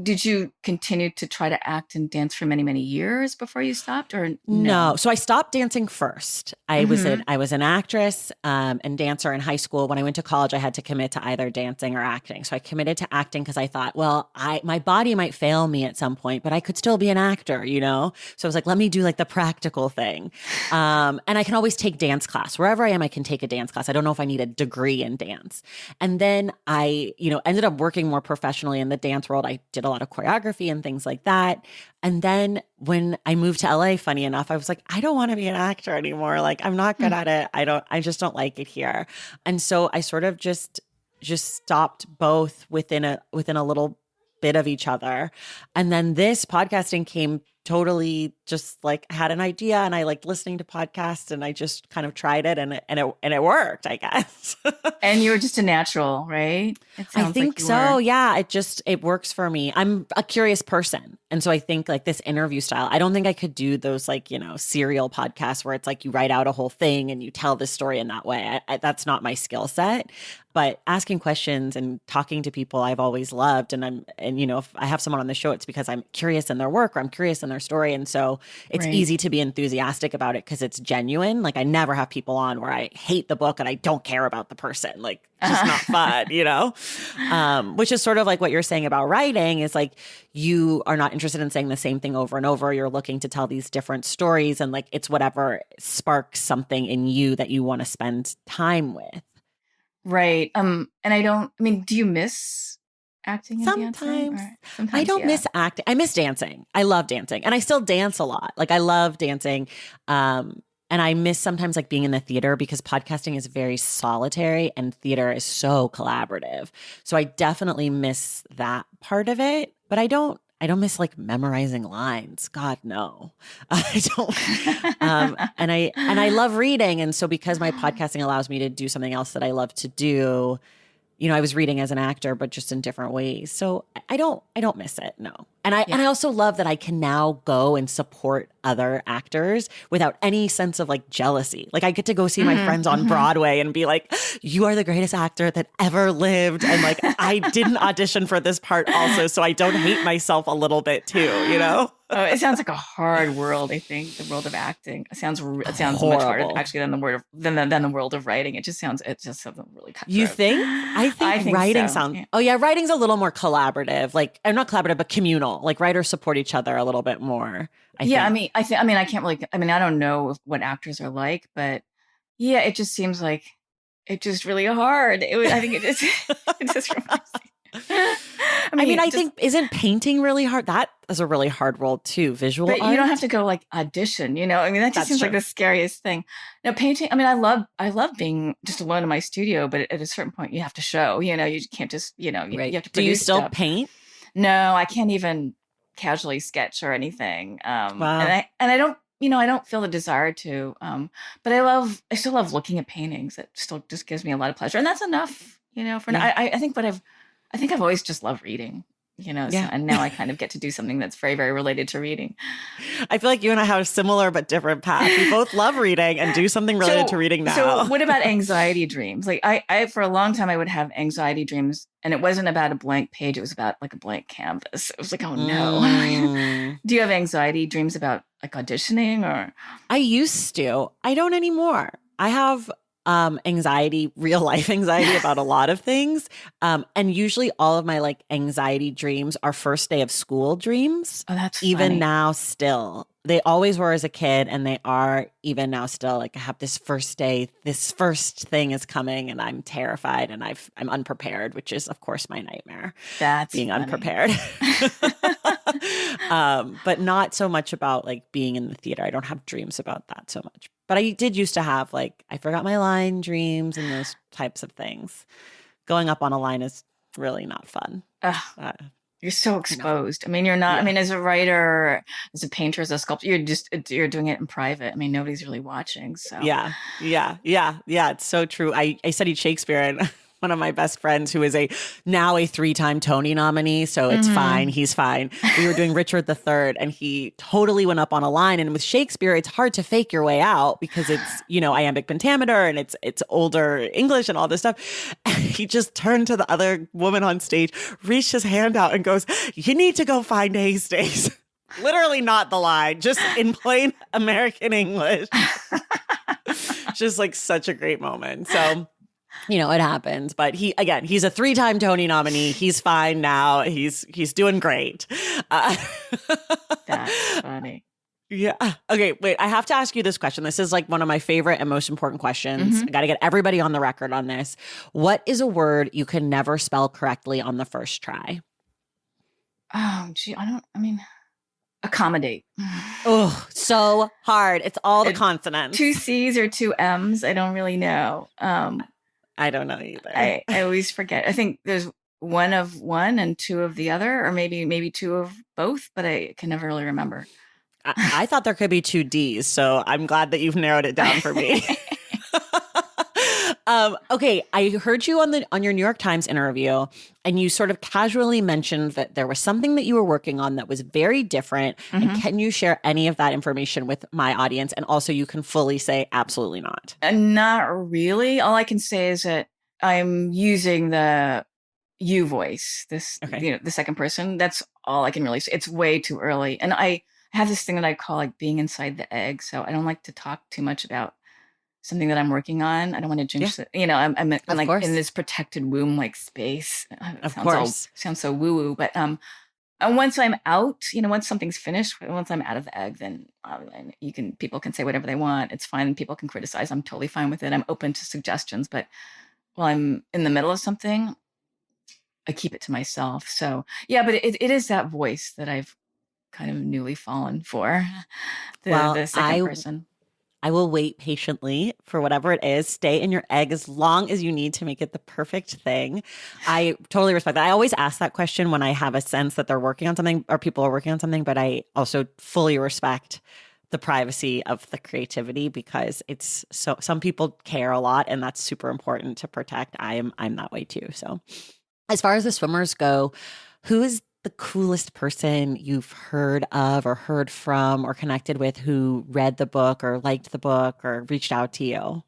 did you continue to try to act and dance for many, many years before you stopped, or No. no? So I stopped dancing first. Mm-hmm. I was an actress and dancer in high school. When I went to college, I had to commit to either dancing or acting. So I committed to acting because I thought, well, my body might fail me at some point, but I could still be an actor. So I was like, let me do like the practical thing. And I can always take dance class. Wherever I am, I can take a dance class. I don't know if I need a degree in dance. And then I, ended up working more professionally in the dance world. I did a lot of choreography and things like that. And then when I moved to LA, funny enough, I was like, I don't want to be an actor anymore. Like, I'm not good at it. I just don't like it here. And so I sort of just stopped both within a little bit of each other. And then this podcasting came totally just like had an idea, and I liked listening to podcasts, and I just kind of tried it, and it worked, I guess. And you were just a natural, right? It I sounds like think you so. were. Yeah, it works for me. I'm a curious person. And so I think like this interview style, I don't think I could do those like, serial podcasts where it's like you write out a whole thing and you tell the story in that way. That's not my skill set. But asking questions and talking to people I've always loved. And if I have someone on the show, it's because I'm curious in their work or I'm curious in their story. And so it's Right. easy to be enthusiastic about it because it's genuine. Like I never have people on where I hate the book and I don't care about the person. Like it's just not fun. Which is sort of like what you're saying about writing is like you are not interested in saying the same thing over and over. You're looking to tell these different stories, and like it's whatever sparks something in you that you want to spend time with. Right. And I mean, do you miss acting and dancing? Sometimes Or I sometimes, don't yeah. miss acting. I miss dancing. I love dancing, and I still dance a lot. Like I love dancing. Um, And I miss sometimes like being in the theater because podcasting is very solitary and theater is so collaborative. So I definitely miss that part of it, but I don't miss like memorizing lines. God, no. I don't. And I love reading. And so because my podcasting allows me to do something else that I love to do, I was reading as an actor, but just in different ways. So I don't miss it. No. And I also love that I can now go and support other actors without any sense of like jealousy. Like I get to go see my friends on Broadway and be like, you are the greatest actor that ever lived. And like, I didn't audition for this part also. So I don't hate myself a little bit too, Oh, it sounds like a hard world. I think the world of acting. It sounds much harder Horrible. actually than the world of writing. It just sounds really cutthroat. You think? I think writing so. sounds. Yeah. Oh yeah, writing's a little more collaborative. Like, not collaborative, but communal. Like writers support each other a little bit more. I think. I can't really. I mean, I don't know what actors are like, but yeah, it just seems like it's just really hard. I think it just it just reminds me. I think isn't painting really hard? That is a really hard role too. Visual but art. you don't have to go like audition. I mean, that just That's seems like true. the scariest thing. Now, painting. I mean, I love being just alone in my studio, but at a certain point, you have to show. You can't just. You Right. have to. Do you produce still stuff. paint? No, I can't even casually sketch or anything. Wow. And I don't. I don't feel the desire to. But I still love looking at paintings. It still just gives me a lot of pleasure, and that's enough. For now. I think I've always just loved reading. Yeah. So, and now I kind of get to do something that's very, very related to reading. I feel like you and I have a similar but different path. We both love reading and do something related to reading now. So what about anxiety dreams? Like I for a long time I would have anxiety dreams, and it wasn't about a blank page. It was about like a blank canvas. It was like, oh no. Do you have anxiety dreams about like auditioning or? I used to. I don't anymore. I have anxiety, real life anxiety about a lot of things. And usually all of my like anxiety dreams are first day of school dreams. Oh, that's even funny. now still. They always were as a kid and they are even now still. Like I have this first day, this first thing is coming and I'm terrified and I'm unprepared, which is of course my nightmare. That's being funny. Unprepared. But not so much about like being in the theater. I don't have dreams about that so much. But I did used to have like, I forgot my line dreams and those types of things. Going up on a line is really not fun. You're so exposed. I mean, you're not, I mean, as a writer, as a painter, as a sculptor, you're doing it in private. I mean, nobody's really watching. So Yeah. It's so true. I studied Shakespeare and one of my best friends who is now a 3-time Tony nominee. So it's fine. He's fine. We were doing Richard III and he totally went up on a line. And with Shakespeare, it's hard to fake your way out because it's, iambic pentameter and it's older English and all this stuff. And he just turned to the other woman on stage, reached his hand out and goes, "You need to go find Hastings." Literally not the line, just in plain American English. Just like such a great moment. So it happens, but he's a 3-time Tony nominee. He's fine now. He's doing great. That's funny. Yeah. Okay. Wait, I have to ask you this question. This is like one of my favorite and most important questions. I got to get everybody on the record on this. What is a word you can never spell correctly on the first try? Oh, gee, accommodate. Oh, so hard. It's all the consonants. 2 C's or 2 M's. I don't really know. I don't know either. I always forget. I think there's 1 of one and 2 of the other, or maybe 2 of both, but I can never really remember. I thought there could be 2 D's, so I'm glad that you've narrowed it down for me. Okay, I heard you on your New York Times interview, and you sort of casually mentioned that there was something that you were working on that was very different. And can you share any of that information with my audience? And also, you can fully say absolutely not. Not really. All I can say is that I'm using the you voice. This, the second person. That's all I can really say. It's way too early, and I have this thing that I call like being inside the egg. So I don't like to talk too much about something that I'm working on. I don't want to jinx it. I'm like in this protected womb like space. Of course. Sounds so woo woo. But and once I'm out, once something's finished, once I'm out of the egg, then people can say whatever they want. It's fine. People can criticize. I'm totally fine with it. I'm open to suggestions. But while I'm in the middle of something, I keep it to myself. So yeah, but it is that voice that I've kind of newly fallen for. The second person. I will wait patiently for whatever it is. Stay in your egg as long as you need to make it the perfect thing. I totally respect that. I always ask that question when I have a sense that they're working on something or people are working on something, but I also fully respect the privacy of the creativity because it's so some people care a lot and that's super important to protect. I'm that way too. So as far as the swimmers go, who is the coolest person you've heard of or heard from or connected with who read the book or liked the book or reached out to you? Oh,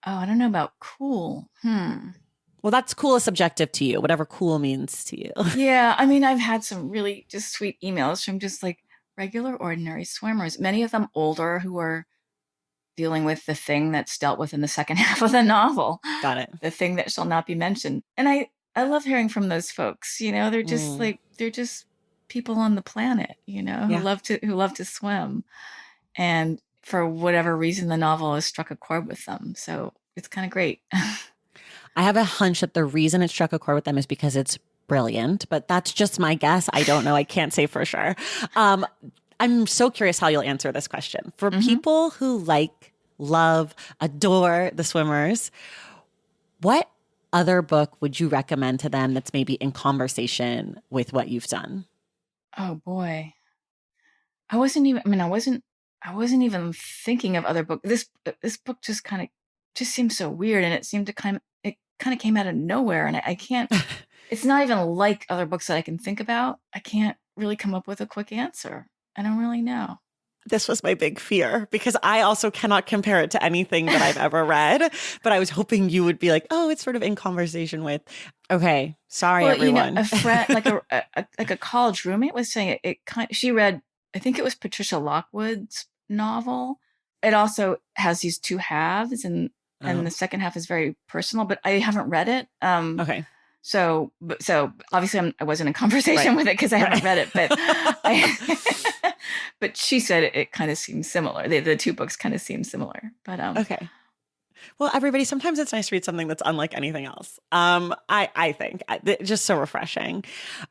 I don't know about cool. Well, that's cool is subjective to you, whatever cool means to you. Yeah, I mean, I've had some really just sweet emails from just like regular, ordinary swimmers, many of them older who are dealing with the thing that's dealt with in the second half of the novel, Got it. the thing that shall not be mentioned. And I love hearing from those folks. They're just they're just people on the planet, who Yeah. love to swim. And for whatever reason, the novel has struck a chord with them. So it's kind of great. I have a hunch that the reason it struck a chord with them is because it's brilliant, but that's just my guess. I don't know. I can't say for sure. I'm so curious how you'll answer this question. For people who love, adore the swimmers, what other book would you recommend to them that's maybe in conversation with what you've done? Oh boy. I wasn't even thinking of other books. This book just seemed so weird, and it kind of came out of nowhere, and I can't. It's not even like other books that I can think about. I can't really come up with a quick answer. I don't really know. This was my big fear because I also cannot compare it to anything that I've ever read. But I was hoping you would be like, oh, it's sort of in conversation with. Okay, sorry, everyone. A friend, like a college roommate, was saying she read. I think it was Patricia Lockwood's novel. It also has these two halves, and the second half is very personal. But I haven't read it. Okay. So obviously I wasn't in conversation with it because I haven't read it, but but she said it kind of seems similar. The two books kind of seem similar, but okay. Well, everybody, sometimes it's nice to read something that's unlike anything else. I think just so refreshing.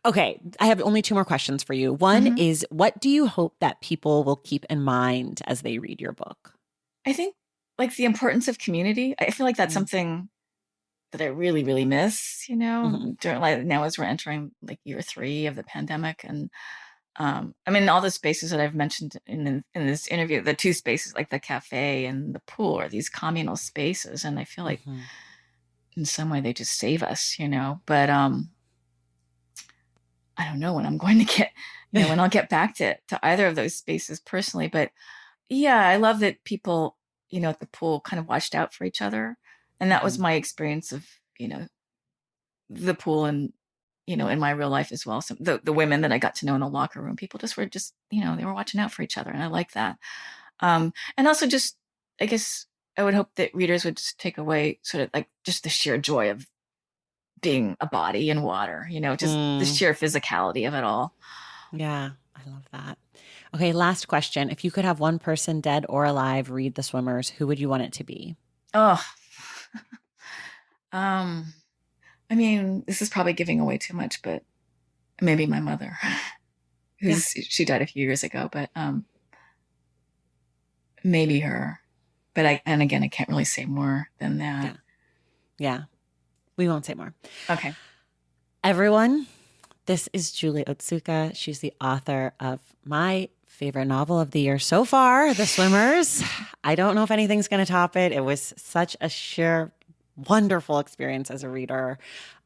Okay, I have only two more questions for you. One is, what do you hope that people will keep in mind as they read your book? I think like the importance of community. I feel like that's something that I really, really miss, during now as we're entering like year 3 of the pandemic. And I mean, all the spaces that I've mentioned in this interview, the two spaces like the cafe and the pool are these communal spaces. And I feel like in some way they just save us, but I don't know when I'm going to get, when I'll get back to either of those spaces personally. But yeah, I love that people, at the pool kind of watched out for each other. And that was my experience of, the pool and, in my real life as well. So the women that I got to know in the locker room, people just were they were watching out for each other. And I like that. And also just, I guess I would hope that readers would just take away sort of like just the sheer joy of being a body in water, just the sheer physicality of it all. Yeah, I love that. Okay, last question. If you could have one person, dead or alive, read The Swimmers, who would you want it to be? Oh, I mean, this is probably giving away too much, but maybe my mother, she died a few years ago, but maybe her. But again, I can't really say more than that. Yeah. We won't say more. Okay. Everyone, this is Julie Otsuka. She's the author of my favorite novel of the year so far, The Swimmers. I don't know if anything's going to top it. It was such a sheer wonderful experience as a reader.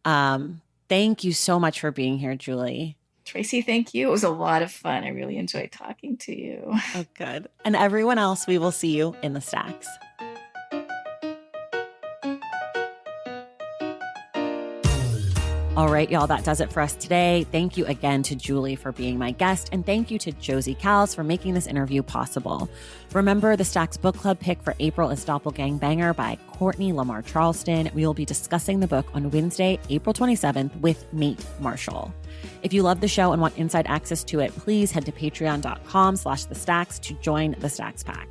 Thank you so much for being here, Julie. Tracy, thank you. It was a lot of fun. I really enjoyed talking to you. Oh, good. And everyone else, we will see you in the stacks. All right, y'all, that does it for us today. Thank you again to Julie for being my guest, and thank you to Josie Cals for making this interview possible. Remember, the Stacks Book Club pick for April is Doppelgang Banger by Courtney Lamar Charleston. We will be discussing the book on Wednesday, April 27th with Nate Marshall. If you love the show and want inside access to it, please head to patreon.com/thestacks to join the Stacks Pack.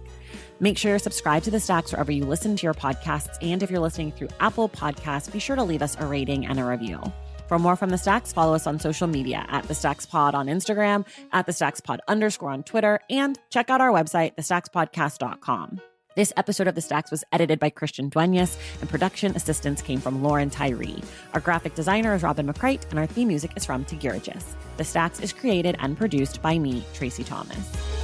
Make sure you're subscribed to The Stacks wherever you listen to your podcasts, and if you're listening through Apple Podcasts, be sure to leave us a rating and a review. For more from The Stacks, follow us on social media at The Stacks Pod on Instagram, at The Stacks Pod _ on Twitter, and check out our website, thestackspodcast.com. This episode of The Stacks was edited by Christian Duenas, and production assistance came from Lauren Tyree. Our graphic designer is Robin McCrite, and our theme music is from Tigirigis. The Stacks is created and produced by me, Tracy Thomas.